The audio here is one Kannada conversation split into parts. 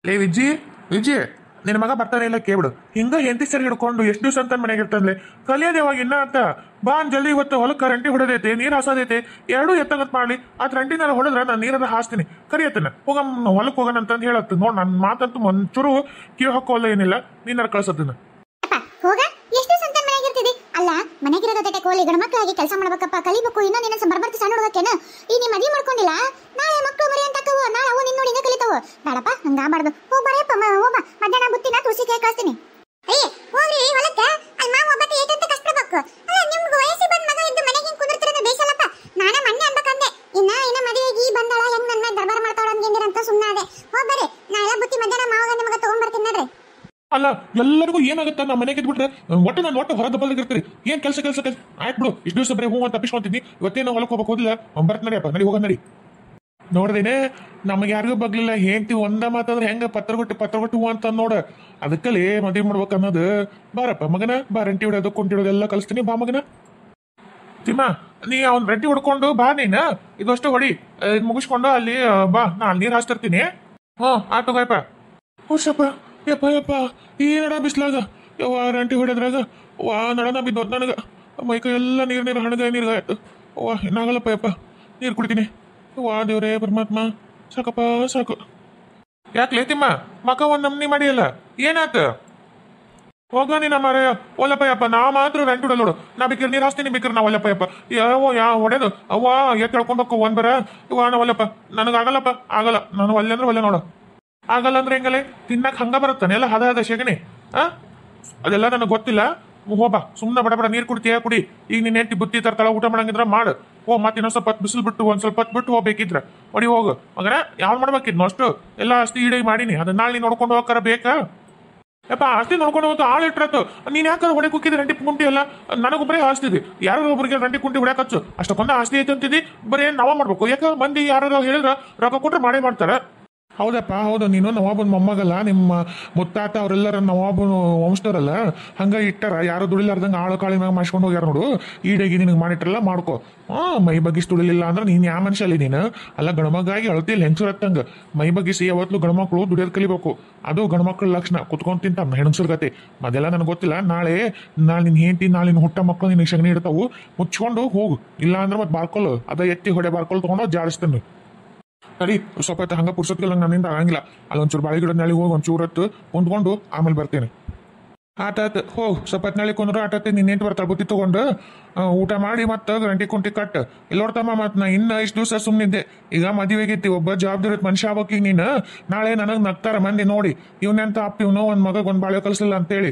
ಲೇ ವಿಜ್ಜಿ ವಿಜ್ಜಿ, ನಿನ್ನ ಮಗ ಬರ್ತಾನೆ ಇಲ್ಲ ಕೇಳ್ಬಿಡು. ಹಿಂಗ ಹೆಂಡತಿ ಸರಿ ಹಿಡ್ಕೊಂಡು ಎಷ್ಟು ದಿವಸ ಅಂತ ಮನೆಗೆ ಇರ್ತಂದ್ಲೆ ಕಲಿಯೋದು ಯಾವಾಗ ಇನ್ನ ಅಂತ ಬಾ ಜಲ್ದಿ. ಇವತ್ತು ಹೊಲಕ್ಕೆ ರಂಟಿ ಹೊಡೆದೈತೆ, ನೀರು ಹಾಸೋದೈತೆ, ಎರಡೂ ಎತ್ತಂಗತ್ ಮಾಡ್ಲಿ. ಅದ್ ರಂಟಿನೆಲ್ಲ ಹೊಡೆದ್ರೆ ನಾನು ನೀರನ್ನ ಹಾಸ್ತೀನಿ, ಕರಿಯತ್ತನ ಹೋಗಮ್ಮ ಹೊಲಕ್ಕೆ ಹೋಗೋಣ ಅಂತಂದು ಹೇಳತ್ತು. ನೋಡ್ ನನ್ನ ಮಾತಂತೂ ಒಂಚೂರು ಕಿವಿ ಹಾಕೋಲ್ಲ, ಏನಿಲ್ಲ ನೀನಾರ ಕಳ್ಸತ್ತನ. ಹೋಗ ಎಷ್ಟು ಸಂತ ಮನೆಯಾಗಿರ್ತಿದಿ ಅಲ್ಲ. ಮನೆಗಿರೋದಕ್ಕೆ ಕೋಲಿ ಗಣ ಮಕ್ಕಳಾಗಿ ಕೆಲಸ ಮಾಡ್ಬೇಕಪ್ಪ, ಕಲಿಬೇಕು. ಇನ್ನ ನಿನ್ನ ಬರ್ಬರ್ತಿ ಸಣ್ಣ ಹುಡುಗಕ್ಕೇನ ಈ ನೀ ಮದ್ವಿ ಮಾಡ್ಕೊಂಡಿಲ್ಲ. ನಾಳೆ ಮಕ್ಕಳು ಮರಿ ಅಂತಾಕವು, ನಾಳೆ ಅವು ನಿನ್ನ ನೋಡಿ ಹಿಂಗ ಕಲಿತಾವ. ಬೇಡಪ್ಪ ಹಂಗಾಬಾರ್ದು. ಹೋಗ್ ಬರಪ್ಪ ಹೋಗ, ಮಧ್ಯಾಹ್ನ ಬುತ್ತಿನ ತುಳಸಿ ಕೈ ಕಳಿಸ್ತೀನಿ. ಅಯ್ಯ ಹೋಗ್ರಿ ಹೊಲಕ್ಕ. ಅಲ್ಲಿ ಮಾವ ಒಬ್ಬಕ್ಕೆ ಏಟಂತ ಕಷ್ಟಪಡ್ಬೇಕು. ಅಲ್ಲ ನಿಮ್ಗೆ ವಯಸ್ಸಿ ಬಂದ್ ಮಗ ಇದ್ದು ಮನೆಗೆ ಹಿಂಗ್ ಕುಂದಿರ್ತಿರೋದು ಬೇಸಲ್ಲಪ್ಪ. ನಾನ ಮೊನ್ನೆ ಅನ್ಬೇಕಂದೆ, ಇನ್ನ ಮದುವೆಗೆ ಬಂದಾಳ ಹೆಂಗ್ ನನ್ನ ದರ್ಬಾರ್ ಮಾಡ್ತಾಳ ಅಂತ ಸುಮ್ಮನೆ ಅದೇ. ಹೋಗ್ ಬರ್ರಿ, ನಾ ಎಲ್ಲ ಬುತ್ತಿ ಮಧ್ಯಾಹ್ನ ಮಾವಾಗ ನಿಮಗೆ ತಗೊಂಡ್ಬರ್ತೀನಿ ನೋಡ್ರಿ. ಅಲ್ಲ ಎಲ್ಲರಿಗೂ ಏನಾಗುತ್ತೆ, ನಮ್ಮ ಮನೆಗೆ ಇದ್ಬಿಟ್ರೆ ಒಟ್ಟು ಹೊರ ದಬ್ಬಲ್ದಿರ್ತೀರಿ. ಏನ್ ಕೆಲಸ ಕೆಲಸ ಕೆಲಸ ಆಯ್ತು ಬಿಡು. ಇಷ್ಟು ದಿವಸ ಬರೀ ಹೂ ಅಂತ ತಪ್ಪಿಸ್ಕೊಂತಿದ್ನಿ, ಇವತ್ತೇನು ಹೊಲಕ್ಕೆ ಹೋಗಕ್ಕೆ ಹೋದಿಲ್ಲ. ಬರ್ತ ನಡಿಯಪ್ಪ, ನಡಿ ಹೋಗ ನಡಿ. ನೋಡ್ದೇನೆ ನಮಗೆ ಯಾರಿಗೂ ಬಗ್ಲಿಲ್ಲ. ಹೆಂಡ್ತಿ ಒಂದ ಮಾತಾದ್ರೆ ಹೆಂಗ ಪತ್ರಗೊಟ್ಟು ಹೂ ಅಂತ ನೋಡ. ಅದಕ್ಕಲ್ಲಿ ಮದುವೆ ಮಾಡ್ಬೇಕು ಅನ್ನೋದು. ಬಾರಪ್ಪ ಮಗನ, ಬಾ ರಂಟಿ ಹೊಡೋದು ಕುಂಟಿ ಎಲ್ಲ ಕಲಿಸ್ತೀನಿ. ಬಾ ಮಗನ ತಿಮ್ಮ, ನೀ ಅವ್ನ ರಂಟಿ ಹೊಡ್ಕೊಂಡು ಬಾ. ನೀನ ಇದಷ್ಟು ಹೊಡಿ, ಮುಗಿಸ್ಕೊಂಡು ಅಲ್ಲಿ ಬಾ, ನಾ ಅಲ್ಲಿ ನೀರು ಹಾಸ್ತಿರ್ತೀನಿ. ಆಟೋ ಗಾಯಪ್ಪ. ಹುಷಪ್ಪ. ಯಪ್ಪ ಯಪ್ಪ, ಈ ನಡ ಬಿಸ್ಲಾಗ ಯವ್ವ ರಂಟಿ ಹೊಡೆದ್ರಾಗ ವಾ ನಡನ ಬಿದ್ದೋತ್ ನನಗೆ. ಮೈಕೈ ಎಲ್ಲ ನೀರು ಹಣದ ನೀರ್ಗಾಯ್ತು. ವಾ ಏನಾಗಲ್ಲಪ್ಪ ಯಪ್ಪ, ನೀರು ಕುಡಿತೀನಿ. ವಾ ದೇವ್ರೇ ಪರಮಾತ್ಮ, ಸಾಕಪ್ಪ ಸಾಕು. ಯಾಕೆ ಲೇತಿಮ್ಮ ಮಕ ಒಂದು ನಮ್ನಿ ಮಾಡಿಯಲ್ಲ, ಏನಾತ? ಹೋಗ ನೀನ ಮಾರ ಒಲ್ಲಪ್ಪ ಯಪ್ಪ. ನಾ ಮಾತ್ರ ರಂಟಿ ಹೊಡಲ್ ನೋಡು. ನಾ ಬೇಕಿರ್ ನೀರು ಹಾಸ್ತೀನಿ, ಬೇಕಿರ್ ನಾ ಒಲ್ಲಪ್ಪ ಯಪ್ಪ. ಹೊಡೆದು ಅವ್ವ ಎತ್ ಹೇಳ್ಕೊಂಬೇಕು ಒಂದ್ ಬರ. ಇವ ನಾ ಒಲ್ಲಪ್ಪ, ನನಗಾಗಲ್ಲಪ್ಪ, ಆಗಲ್ಲ. ನಾನು ಒಲ್ಲೆ ಅಂದ್ರೆ ಒಲ್ಲೆ ನೋಡು. ಆಗಲ್ಲ ಅಂದ್ರೆ ಹೆಂಗಲೆ ತಿನ್ನಕ್ ಹಂಗ ಬರುತ್ತಾನೆ ಎಲ್ಲ ಹದ ಶೇಗಣಿ. ಅದೆಲ್ಲ ನನಗೆ ಗೊತ್ತಿಲ್ಲ. ಹೋಬಾ ಸುಮ್ಮನೆ ಬಡ ನೀರು ಕುಡಿತೀಯ ಕುಡಿ. ಈಗ ನೀನ್ ಹೆಂಡತಿ ಬುತ್ತಿ ತರ್ತಾಳ, ಊಟ ಮಾಡಂಗಿದ್ರ ಮಾಡು. ಮತ್ತೆ ಇನ್ನೊಂದ್ ಸ್ವಲ್ಪ ಹೊತ್ತು ಬಿಸಿಲು ಬಿಟ್ಟು ಒಂದ್ ಸ್ವಲ್ಪ ಹೊತ್ತು ಬಿಟ್ಟು ಹೋಗ್ಬೇಕಿದ್ರ ಹೊಡಿ ಹೋಗು ಮಗನ. ಯಾವ್ ಮಾಡ್ಬೇಕಿದ್ನು ಅಷ್ಟು ಎಲ್ಲ ಆಸ್ತಿ ಈಡೇ ಮಾಡೀನಿ. ಅದನ್ನ ನಾಳೆ ನೀನ್ ನೋಡ್ಕೊಂಡು ಹೋಗಾರ ಬೇಕಾ ಯಪ್ಪ? ಆಸ್ತಿ ನೋಡ್ಕೊಂಡು ಹೋಗ್ತು ಆಳು ಇಟ್ಟಿರತ್ತು. ನೀನ್ ಯಾಕೆ ಹೊಡೆ ಕುಕ್ಕಿದ್ರೆ ರಂಟಿ ಕುಂಟಿ ಎಲ್ಲ ನನಗೊಬ್ಬರೇ ಆಸ್ತಿದಿ. ಯಾರು ಒಬ್ಬರಿಗೆ ರಂಟಿ ಕುಂಟಿ ಹೊಡ್ಯಾಕಚ್ಚು ಅಷ್ಟಕ್ಕೊಂದು ಆಸ್ತಿ ಐತೆ ಅಂತಿದ್ದಿ. ಬರೀ ನಾವ ಮಾಡ್ಬೇಕು. ಯಾಕ ಮಂದಿ ಯಾರು ಹೇಳಿದ್ರ ರೊಕ್ಕ ಕೊಟ್ರೆ ಮಾಡೇ ಮಾಡ್ತಾರ. ಹೌದಪ್ಪ ಹೌದು, ನೀನು ನವಾಬನ್ ಮೊಮ್ಮಗಲ್ಲ. ನಿಮ್ಮ ಮುತ್ತಾತ ಅವರೆಲ್ಲರ ನವಾಬನ ವಂಶದರಲ್ಲ, ಹಂಗ ಇಟ್ಟಾರ. ಯಾರು ದುಡಿಲಾರ್ದಂಗ ಆಳು ಕಾಳಿ ಮ್ಯಾಗ ಮಾಡ್ಸ್ಕೊಂಡು ಹೋಗ್ಯಾರ ನೋಡು. ಈಡಾಗಿ ನಿನಗೆ ಮಾಡಿಟ್ರಲ್ಲ ಮಾಡ್ಕೊ. ಮೈ ಬಗ್ಗಿಸಿ ದುಡಿಲಿಲ್ಲ ಅಂದ್ರೆ ನೀನ್ ಯಾವ ಮನುಷ್ಯ ಅಲ್ಲಿ ನೀನು? ಅಲ್ಲ ಗಣಮಗಾಗಿ ಅಳತಿಲ್ಲ ಹೆಂಗಸರತ್ತಂಗ ಮೈ ಬಗ್ಗಿಸಿ ಯಾವತ್ಲು ಗಣಮಕ್ಳು ದುಡಿಯೋದು ಕಲಿಬೇಕು. ಅದು ಗಣಮಕ್ಳ ಲಕ್ಷಣ. ಕುತ್ಕೊಂಡ್ ತಿಂತ ಹೆಣ್ಸರ್ ಗತಿ. ಅದೆಲ್ಲ ನನಗೆ ಗೊತ್ತಿಲ್ಲ. ನಾಳೆ ನಿನ್ ಹೆಂಡತಿ ನಾಳೆ ನಿನ್ನ ಹುಟ್ಟ ಮಕ್ಕಳು ನಿನಗೆ ಶಗಣಿ ಇಡ್ತಾವು, ಮುಚ್ಕೊಂಡು ಹೋಗು. ಇಲ್ಲ ಅಂದ್ರೆ ಮತ್ತೆ ಬಾರ್ಕೊಲ್ ಅದ ಎತ್ತಿ ಹೊಡೆ ಬಾರ್ಕೊಲ್ ತಗೊಂಡು ಜಾಡಿಸ್ತೇನೆ. ಸರಿ ಸ್ವಲ್ಪ ಹೊತ್ತು ಹಂಗ ಪುರ್ಸತ್ಗೆಲ್ಲ ನನ್ನಿಂದ ಆಗಂಗಿಲ್ಲ. ಅಲ್ಲೊಂಚೂರು ಬಾಳೆ ಗಿಡದ ನಾಳೆ ಹೋಗಿ ಒಂಚೂರು ಹೊತ್ತು ಕುಂತ್ಕೊಂಡು ಆಮೇಲೆ ಬರ್ತೇನೆ. ಆಟಾತ್ ಹೋಗ್ ಸ್ವಲ್ಪ ಹೊತ್ತು ನಾಳೆ ಕೊಂಡ್ರು ಆಟತ್ತೆ. ನಿನ್ನ ಎಂಟು ಬರ್ತಾಳೆ ಬುತ್ತಿ ತಗೊಂಡು ಊಟ ಮಾಡಿ ಮತ್ತೆ ಗಂಟೆ ಕುಂಟಿ ಕಟ್. ಇಲ್ಲಿ ನೋಡ್ತಮ್ಮ ಮತ್ತೆ ನಾ ಇನ್ನ ಇಷ್ಟು ದಿವಸ ಸುಮ್ಮನಿದ್ದೆ. ಈಗ ಮದುವೆಗಿತ್ತಿ ಒಬ್ಬ ಜವಾಬ್ದಾರಿ ಮನುಷ್ಯ ಆಗ್ಬೇಕೀಗ ನೀನು. ನಾಳೆ ನನಗೆ ನಗ್ತಾರ ಮಂದಿ ನೋಡಿ, ಇವನೆಂತ ಅಪ್ಪ ಇವನು ಒಂದ್ ಮಗ ಒಂದ್ ಬಾಳೆ ಕಲಿಸಲಿಲ್ಲ ಅಂತೇಳಿ.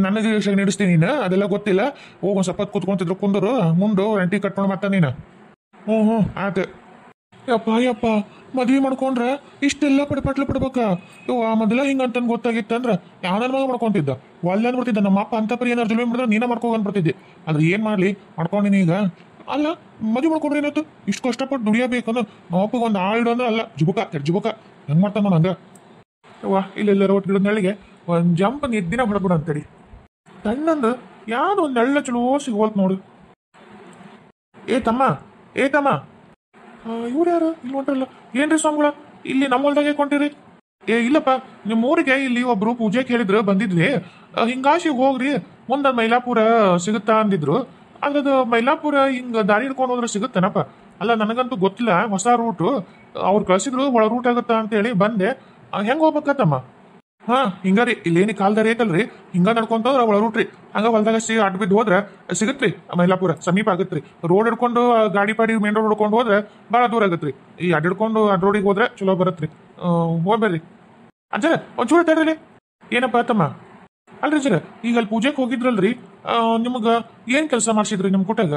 ನನಗೆ ನಡೆಸ್ತೀನಿ ನೀನು, ಅದೆಲ್ಲ ಗೊತ್ತಿಲ್ಲ. ಹೋಗ್ ಒಂದ್ ಸ್ವಲ್ಪ ಹೊತ್ತು ಕುತ್ಕೊಂತಿದ್ರು ಕುಂದರು ಮುಂಡು ರಂಟಿ ಕಟ್ಕೊಂಡು ಮತ್ತ ನೀನು. ಹ್ಞೂ ಆಯ್ತು. ಯಪ್ಪ ಮದ್ವಿ ಮಾಡ್ಕೊಂಡ್ರ ಇಷ್ಟೆಲ್ಲ ಪಟ್ಲು ಪಡ್ಬೇಕ? ಮೊದಲ ಹಿಂಗಂತ ಗೊತ್ತಾಗಿತ್ತಂದ್ರ ಯಾವ್ದಾರ ಮಗ ಮಾಡ್ಕೊಂತಿದ್ದ ಒಲ್ಲೆ ಅಂದ್ಬಿಡ್ತಿದ್ದ. ನಮ್ಮ ಅಪ್ಪ ಅಂತ ಪರಿ ಏನಾರು ಜುಲ್ಮಿ ಮಾಡಿದ್ರೆ ನೀನ ಮಾಡ್ಕೋಗನ್ ಬರ್ತಿದ್ದೆ. ಆದ್ರೆ ಏನ್ ಮಾಡ್ಲಿ ಮಾಡ್ಕೊಂಡಿನಿ ಈಗ. ಅಲ್ಲ ಮದ್ವಿ ಮಾಡ್ಕೊಂಡ್ರೆ ಏನಾಯ್ತು? ಇಷ್ಟು ಕಷ್ಟಪಟ್ಟು ದುಡಿಯಬೇಕಂದ್ರೆ ನಮ್ಮಪ್ಪ ಒಂದು ಆಳು ಅಂದ್ರೆ ಅಲ್ಲ ಜುಬುಕ ಹೆಂಗ್ ಮಾಡ್ತಾನ ನೋಡ ಹಂಗ. ಇಲ್ಲೆಲ್ಲರ ಒಟ್ಟು ಗಿಡದ ನೆಳಿಗೆ ಒಂದ್ ಜಂಪ್ ನಿದ್ದಿನ ಹೊಡ್ಬಿಡ ಅಂತೇಳಿ ತಣ್ಣಂದು ಯಾವ್ದು ಒಂದ್ ನೆಳ್ಳ ಚಲೋ ಸಿಗೋಲ್ತ್ ನೋಡು. ಏ ತಮ್ಮ ಇವ್ರು ಯಾರು ಇಲ್ಲಿ ಹೊಂಟ್ರಲ್ಲ? ಏನ್ರಿ ಸ್ವಾಮಿಗಳ ಇಲ್ಲಿ ನಮ್ಮ ಹೊಲ್ದಾಗೆ ಕೊಂಡಿರಿ? ಇಲ್ಲಪ್ಪ, ನಿಮ್ಮ ಊರಿಗೆ ಇಲ್ಲಿ ಒಬ್ರು ಪೂಜೆಗೆ ಹೇಳಿದ್ರು ಬಂದಿದ್ವಿ. ಹಿಂಗಾಶಿ ಹೋಗ್ರಿ, ಮುಂದ ಮೈಲಾಪುರ ಸಿಗುತ್ತಾ ಅಂದಿದ್ರು. ಅದ್ರದ್ದು ಮೈಲಾಪುರ ಹಿಂಗ ದಾರಿ ಹಿಡ್ಕೊಂಡು ಹೋದ್ರೆ ಸಿಗುತ್ತೇನಪ್ಪ? ಅಲ್ಲ ನನಗಂತೂ ಗೊತ್ತಿಲ್ಲ, ಹೊಸ ರೂಟು ಅವ್ರು ಕಳ್ಸಿದ್ರು, ಒಳ ರೂಟ್ ಆಗುತ್ತಾ ಅಂತೇಳಿ ಬಂದೆ. ಹೆಂಗ್ ಹೋಗ್ಬೇಕತ್ತಮ್ಮ? ಹಿಂಗಾರಿ ಇಲ್ಲೇನಿ ಕಾಲ್ದಾರಿ ಐತಲ್ರಿ, ಹಿಂಗ ನಡ್ಕೊಂತಂದ್ರ ಒಳ ರೂಟ್ರಿ. ಹಂಗ ಹೊಲ್ದಾಗ ಅಡ್ಡ ಬಿದ್ದು ಹೋದ್ರ ಸಿಗತ್ರಿ ಮೈಲಾಪುರ, ಸಮೀಪ ಆಗತ್ರಿ. ರೋಡ್ ಹಿಡ್ಕೊಂಡು ಗಾಡಿ ಪಾಡಿ ಮೇನ್ ರೋಡ್ ಹಿಡ್ಕೊಂಡು ಹೋದ್ರೆ ಬಹಳ ದೂರ ಆಗತ್ರಿ. ಈ ಅಡ್ಡ ಹಿಡ್ಕೊಂಡು ಅಡ್ ರೋಡಿಗೆ ಹೋದ್ರೆ ಚಲೋ ಬರತ್ರಿ. ಹೋಗ್ಬೇಡ್ರಿ ಅಜ್ಜರ ಒಂಚೂರು ತಡ್ರಿ. ಏನಪ್ಪ ತಮ್ಮ? ಅಲ್ರಿ ಸರ್, ಈಗ ಅಲ್ಲಿ ಪೂಜೆಗೆ ಹೋಗಿದ್ರಲ್ರಿ, ನಿಮ್ಗ ಏನ್ ಕೆಲಸ ಮಾಡ್ಸಿದ್ರಿ ನಿಮ್ ಕುಟಾಗ?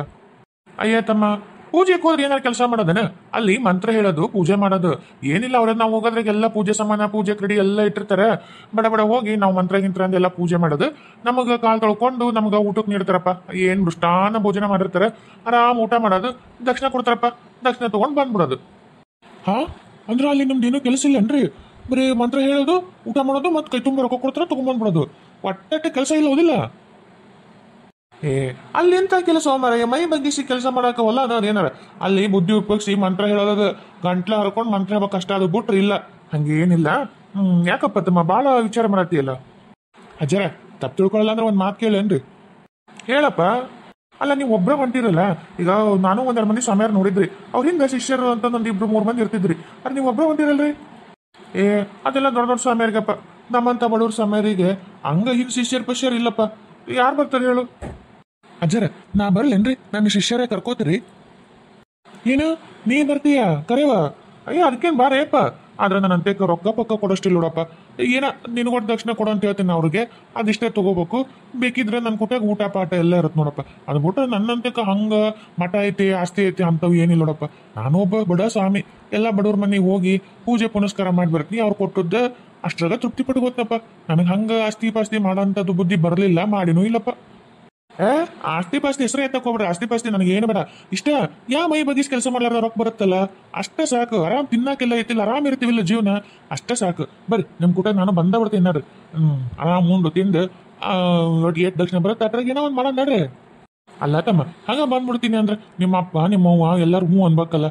ಅಯ್ಯ ತಮ್ಮ, ಪೂಜೆಗೆ ಹೋದ್ರೆ ಏನಾರು ಕೆಲಸ ಮಾಡೋದನ? ಅಲ್ಲಿ ಮಂತ್ರ ಹೇಳೋದು, ಪೂಜೆ ಮಾಡೋದು ಏನಿಲ್ಲ. ಅವ್ರ ನಾವು ಹೋಗೋದ್ರಾಗೆಲ್ಲ ಪೂಜೆ ಸಾಮಾನ, ಪೂಜೆ ಕ್ರೆಡಿ ಎಲ್ಲ ಇಟ್ಟಿರ್ತಾರೆ. ಬಡ ಹೋಗಿ ನಾವು ಮಂತ್ರ ಗಿಂತ್ರ ಅಂದೆಲ್ಲ ಪೂಜೆ ಮಾಡೋದು. ನಮಗ ಕಾಲ್ ತೊಳ್ಕೊಂಡು ನಮ್ಗ ಊಟಕ್ಕೆ ನೀಡ್ತಾರಪ್ಪ. ಏನ್ ಮೃಷ್ಟಾನ್ನ ಭೋಜನ ಮಾಡಿರ್ತಾರೆ. ಆರಾಮ್ ಊಟ ಮಾಡೋದು, ದಕ್ಷಿಣ ಕೊಡ್ತಾರಪ್ಪ. ದಕ್ಷಿಣ ತಗೊಂಡ್ ಬಂದ್ಬಿಡೋದು. ಅಂದ್ರೆ ಅಲ್ಲಿ ನಮ್ದೇನು ಕೆಲಸ ಇಲ್ಲನ್ರಿ? ಬರೀ ಮಂತ್ರ ಹೇಳೋದು, ಊಟ ಮಾಡೋದು, ಮತ್ತೆ ಕೈ ತುಂಬ ರೊಕ್ಕ ಕೊಡ್ತಾರ ತಗೊಂಡ್ಬಂದ್ಬಿಡೋದು. ಒಟ್ಟೆ ಕೆಲಸ ಇಲ್ಲ ಹೋದಿಲ್ಲ? ಅಲ್ಲಿ ಎಂತ ಕೆಲಸ ಮಾರಾಯ? ಮೈ ಬಗ್ಗಿಸಿ ಕೆಲಸ ಮಾಡಕವಲ್ಲ ಅದೇನಾರ. ಅಲ್ಲಿ ಬುದ್ಧಿ ಉಪಯೋಗಿಸಿ ಮಂತ್ರ ಹೇಳೋದು, ಗಂಟ್ಲ ಹರ್ಕೊಂಡು ಮಂತ್ರ ಹೇಳ್ಬೇಕು ಅಷ್ಟ. ಅದು ಬಿಟ್ರೆ ಇಲ್ಲ, ಹಂಗೇನಿಲ್ಲ. ಯಾಕಪ್ಪ ತಮ್ಮ ಭಾಳ ವಿಚಾರ ಮಾಡತ್ತೀಯಲ್ಲ. ಅಜ್ಜರ ತಪ್ಪು ತಿಳ್ಕೊಳ್ಳಲ್ಲ ಅಂದ್ರೆ ಒಂದು ಮಾತು ಕೇಳೇನ್ರಿ. ಹೇಳಪ್ಪ. ಅಲ್ಲ ನೀವು ಒಬ್ಬರ ಹೊಂಟಿರಲ್ಲ, ಈಗ ನಾನು ಒಂದೆರಡು ಮಂದಿ ಸ್ವಾಮಿಯಾರು ನೋಡಿದ್ರಿ, ಅವ್ರ ಹಿಂದೆ ಶಿಷ್ಯರು ಅಂತ ಒಂದು 2-3 ಮಂದಿ ಇರ್ತಿದ್ರಿ. ಅರೆ ನೀವು ಒಬ್ಬರ ಹೊಂಟಿರಲ್ರಿ? ಅದೆಲ್ಲ ದೊಡ್ಡ ದೊಡ್ಡ ಸ್ವಾಮಿಯಾರಿಗಪ್ಪ. ನಮ್ಮಂತ ಬಡವ್ರ ಸ್ವಾಮಿಯರಿಗೆ ಹಂಗ ಹಿಂಗೆ ಶಿಷ್ಯರು ಇಲ್ಲಪ್ಪ. ಯಾರು ಬರ್ತಾರೆ ಹೇಳು? ಅಜ್ಜರ ನಾ ಬರ್ಲೇನ್ರಿ? ನನ್ನ ಶಿಷ್ಯರೇ ಕರ್ಕೋತೀರಿ? ಏನು ನೀ ಬರ್ತೀಯ ಕರೆವ? ಅಯ್ಯ ಅದಕ್ಕೇನು ಬಾರೇಪ್ಪ. ಆದ್ರೆ ನನ್ನ ಅಂತೆ ರೊಕ್ಕ ಪಕ್ಕ ಕೊಡೋಷ್ಟಿಲ್ಲ ನೋಡಪ್ಪ. ಏನ ನಿನಗೊಟ್ಟು ದಕ್ಷಿಣ ಕೊಡು ಅಂತ ಹೇಳ್ತೀನಿ ಅವ್ರಿಗೆ, ಅದಿಷ್ಟೇ ತಗೋಬೇಕು. ಬೇಕಿದ್ರೆ ನನ್ನ ಕೊಟ್ಟಾಗ ಊಟ ಪಾಠ ಎಲ್ಲ ಇರುತ್ತೆ ನೋಡಪ್ಪ. ಅದು ಬಿಟ್ರೆ ನನ್ನಂತಕ ಹಂಗ ಮಠ ಐತಿ ಆಸ್ತಿ ಐತಿ ಅಂತವು ಏನಿಲ್ಲ ನೋಡಪ್ಪ. ನಾನು ಒಬ್ಬ ಬಡ ಸ್ವಾಮಿ, ಎಲ್ಲ ಬಡವ್ರ ಮನೆಗೆ ಹೋಗಿ ಪೂಜೆ ಪುನಸ್ಕಾರ ಮಾಡಿ ಬರ್ತೀನಿ. ಅವ್ರು ಕೊಟ್ಟದ್ದು ಅಷ್ಟ್ರಾಗ ತೃಪ್ತಿ ಪಟ್ಕೋತನಪ್ಪ. ನನಗೆ ಹಂಗ ಆಸ್ತಿ ಪಾಸ್ತಿ ಮಾಡೋಂಥದ್ದು ಬುದ್ಧಿ ಬರಲಿಲ್ಲ, ಮಾಡಿನೂ ಇಲ್ಲಪ್ಪ. ಆಸ್ತಿ ಪಾಸ್ತಿ ಹೆಸರು ಎತ್ತಕ್ ಹೋಗ್ಬೇಡ್ರಿ. ಆಸ್ತಿ ಪಾಸ್ತಿ ನನಗೆ ಏನು ಬೇಡ. ಇಷ್ಟ ಮೈ ಬಗ್ಗಿಸ್ ಕೆಲಸ ಮಾಡ್ಲಾರ ರೊಕ್ಕ ಬರುತ್ತಲ್ಲ ಅಷ್ಟೇ ಸಾಕು. ಆರಾಮ್ ತಿನ್ನಾಕೆಲ್ಲ ಐತಿಲ್ಲ, ಆರಾಮ್ ಇರ್ತೀವಿಲ್ಲ ಜೀವನ, ಅಷ್ಟೇ ಸಾಕು. ಬರ್ರಿ ನಿಮ್ ಕೂಟ ನಾನು ಬಂದ ಬಿಡ್ತೀನಿ ನೋಡ್ರಿ. ಆರಾಮ್ ಉಂಡು ತಿಂದು ಒಟ್ಟಿಗೆ ದಕ್ಷಿಣ ಬರುತ್ತೆ ಅಟ್ರಾಗ ಏನೋ ಒಂದು ಮಾಡೋಣ ನೋಡ್ರಿ. ಅಲ್ಲ ತಮ್ಮ ಹಂಗ ಬಂದ್ಬಿಡ್ತೀನಿ ಅಂದ್ರೆ ನಿಮ್ಮ ಅಪ್ಪ ನಿಮ್ಮವ್ವ ಎಲ್ಲರೂ ಹ್ಞೂ ಅನ್ಬೇಕಲ್ಲ.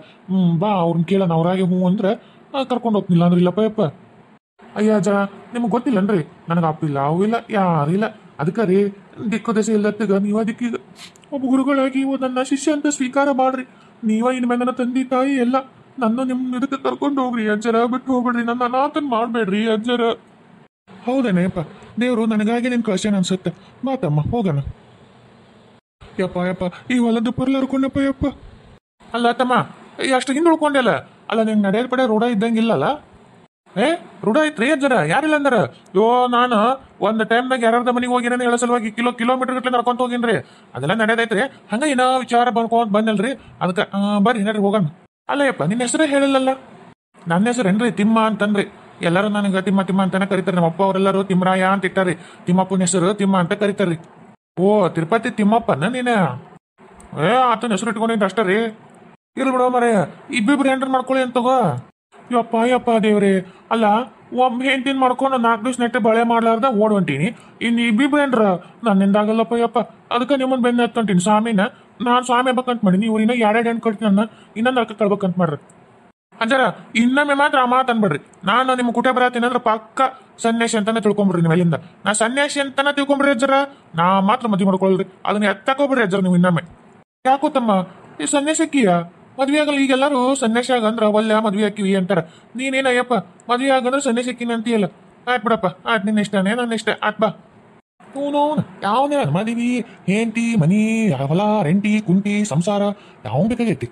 ಬಾ ಅವ್ರನ್ನ ಕೇಳೋಣ. ಅವ್ರಾಗೆ ಹ್ಞೂ ಅಂದ್ರೆ ಕರ್ಕೊಂಡು ಹೋಗ್ತಿಲ್ಲ ಅಂದ್ರೆ ಇಲ್ಲಪ್ಪ ಯಪ್ಪ. ಅಯ್ಯ ಅಜ್ಜ ನಿಮ್ಗೆ ಗೊತ್ತಿಲ್ಲನ್ರಿ, ನನಗೆ ಅಪ್ಪಿಲ್ಲ ಅವಿಲ್ಲ ಯಾರಿಲ್ಲ. ಅದಕ್ಕೆ ರೀ ದಿಕ್ಕು ದೆಸೆ ಇಲ್ಲತ್ತಗ ನೀವ ದಿಕ್ಕಿಗ ಒಬ್ಬ ಗುರುಗಳಾಗಿ ನನ್ನ ಶಿಷ್ಯ ಅಂತ ಸ್ವೀಕಾರ ಮಾಡ್ರಿ. ನೀವ ಇನ್ಮೇಲೆ ನನ್ನ ತಂದೆ ತಾಯಿ ಎಲ್ಲ ನಿಮ್ಮ ಇದಕ್ಕೆ ಕರ್ಕೊಂಡು ಹೋಗ್ರಿ ಅಜ್ಜರ. ಬಿಟ್ಟು ಹೋಗ್ಬಿಡ್ರಿ, ನನ್ನ ಅನಾಥನ್ ಮಾಡ್ಬೇಡ್ರಿ ಅಜ್ಜರ. ಹೌದೇನೇಪ್ಪ, ದೇವ್ರು ನನಗಾಗಿ ನಿನ್ ಕಳ್ಸೇನ ಅನ್ಸುತ್ತೆ. ಮಾತಮ್ಮ ಹೋಗೋಣ. ಯಪ್ಪ ಈ ಹೊಲದ ಪರ್ಲಾರ್ಕೊಂಡಪ್ಪ ಯಪ್ಪ. ಅಲ್ಲ ತಮ್ಮ ಅಷ್ಟು ಹಿಂದೆ ಉಳ್ಕೊಂಡೆಲ್ಲ. ಅಲ್ಲ ನಿಂಗೆ ನಡೆಯಲ್ ಪಡೆ ರೋಡ ಇದ್ದಂಗಿಲ್ಲಲ್ಲ? ರೂಢ ಐತ್ರಿ ಅಜ್ಜರ, ಯಾರಿಲ್ಲ ಅಂದಾರ? ನಾನು ಒಂದು ಟೈಮ್ನಾಗ ಯಾರ್ಯಾರ್ದ ಮನೆಗೆ ಹೋಗಿನ ಹೇಳೋ ಸಲುವಾಗಿ ಕಿಲೋಮೀಟರ್ ಗಟ್ಲೆ ನಡ್ಕೊಂತ ಹೋಗಿನ್ರಿ. ಅದೆಲ್ಲ ನಡೆದೈತ್ರಿ. ಹಂಗ ಏನೋ ವಿಚಾರ ಬಂದ್ಕೊಂತ ಬಂದಲ್ರಿ, ಅದಕ್ಕೆ ಬರ್ರಿ ನಡ್ರಿ ಹೋಗೋಣ. ಅಲ್ಲಯ್ಯಪ್ಪ ನಿನ್ನ ಹೆಸರೇ ಹೇಳಿಲ್ಲಲ್ಲ? ನನ್ನ ಹೆಸರೇನ್ರಿ ತಿಮ್ಮ ಅಂತನ್ರಿ. ಎಲ್ಲರೂ ನನಗೆ ತಿಮ್ಮ ಅಂತಾನೆ ಕರೀತಾರೆ. ನಮ್ಮ ಅಪ್ಪ ಅವರೆಲ್ಲರೂ ತಿಮ್ಮರಾಯ ಅಂತ ಇಟ್ಟಾರಿ. ತಿಮ್ಮಪ್ಪನ ಹೆಸರು ತಿಮ್ಮ ಅಂತ ಕರೀತಾರ್ರಿ. ಓ ತಿರುಪತಿ ತಿಮ್ಮಪ್ಪನ ನೀನ? ಆತನ ಹೆಸರು ಇಟ್ಕೊಂಡಿದ್ದ ಅಷ್ಟೇ ರೀ. ಇರ್ಲಿ ಬಿಡೋ ಮರ, ಇಬ್ಬಿಬ್ರು ಹೆಂಡ್ರ ಮಾಡ್ಕೊಳ್ಳಿ ಅಂತಗೋ. ಯಪ್ಪ ದೇವ್ರಿ. ಅಲ್ಲ ಒಬ್ಬ ಹೆಂಡತಿನ ಮಾಡ್ಕೊಂಡು 4 ದಿವ್ಸ ನೆಟ್ಟೆ ಬಳೆ ಮಾಡ್ಲಾರ್ದ ಓಡ್ ಹೊಂಟೀನಿ. ಇನ್ನು ಇಬ್ಬಿಬ್ರು ಏನ್ರ ನನ್ನಿಂದಾಗಲ್ಲಪ್ಪ ಯಪ್ಪ. ಅದಕ್ಕೆ ನಿಮ್ಮನ್ನ ಬೆನ್ನ ಹತ್ತಂಟೀನಿ ಸ್ವಾಮಿನ. ನಾನು ಸ್ವಾಮಿ ಹಬ್ಬಕ್ಕಂತ ಮಾಡೀನಿ. ಇವ್ರು ಇನ್ನೂ 2 ಹೆಣ್ಣು ಕಟ್ತೀನಿ ನನ್ನ, ಇನ್ನೊಂದು ಅಕ್ಕ ಕಳ್ಬೇಕಂತ ಮಾಡ್ರಿ. ಅಜ್ಜರ ಇನ್ನೊಮ್ಮೆ ಮಾತ್ರ ಆ ಮಾತು ಅನ್ಬೇಡ್ರಿ. ನಾನು ನಿಮ್ಮ ಕುಟೆ ಬರತ್ತೀನಿ ಅಂದ್ರೆ ಪಕ್ಕ ಸನ್ಯಾಸಿ ಅಂತಾನೆ ತಿಳ್ಕೊಂಬಿಡ್ರಿ. ನೀವು ಅಲ್ಲಿಂದ ನಾ ಸನ್ಯಾಸಿ ಅಂತಾನೆ ತಿಳ್ಕೊಂಬಿಡ್ರಿ ಅಜ್ಜರ. ನಾ ಮಾತ್ರ ಮದುವೆ ಮಾಡ್ಕೊಳ್ರಿ. ಅದನ್ನ ಎತ್ತಕೋಬಿಡ್ರಿ ಅಜ್ಜರ ನೀವು ಇನ್ನೊಮ್ಮೆ. ಯಾಕೋ ತಮ್ಮ ಈ ಸನ್ಯಾಸಕ್ಕಿಯ ಮದ್ವೆ ಆಗಲ್ಲ? ಈಗೆಲ್ಲರೂ ಸನ್ಯಾಸಿ ಆಗಂದ್ರ ಒಳ್ಳೆ ಮದ್ವೆ ಹಾಕಿವಿ ಅಂತಾರ. ನೀನೇನಯ್ಯಪ್ಪ ಮದ್ವೆ ಆಗಂದ್ರೆ ಸನ್ಯಾಸಿ ಹಾಕಿನಿ ಅಂತೀಯಲ್ಲ. ಆಯ್ತು ಬಿಡಪ್ಪ, ಆಯ್ತು ನಿನ್ನ ಇಷ್ಟನೇ ನನ್ನ ಇಷ್ಟ. ಆಯ್ತು ಬಾ. ಅವನವನು ಯಾವನೇ ಮದ್ವಿ ಹೆಂಡತಿ ಮನಿ ಹೊಲ ರೆಂಟಿ ಕುಂಟಿ ಸಂಸಾರ ಯಾವ ಬೇಕಾಗೈತಿ.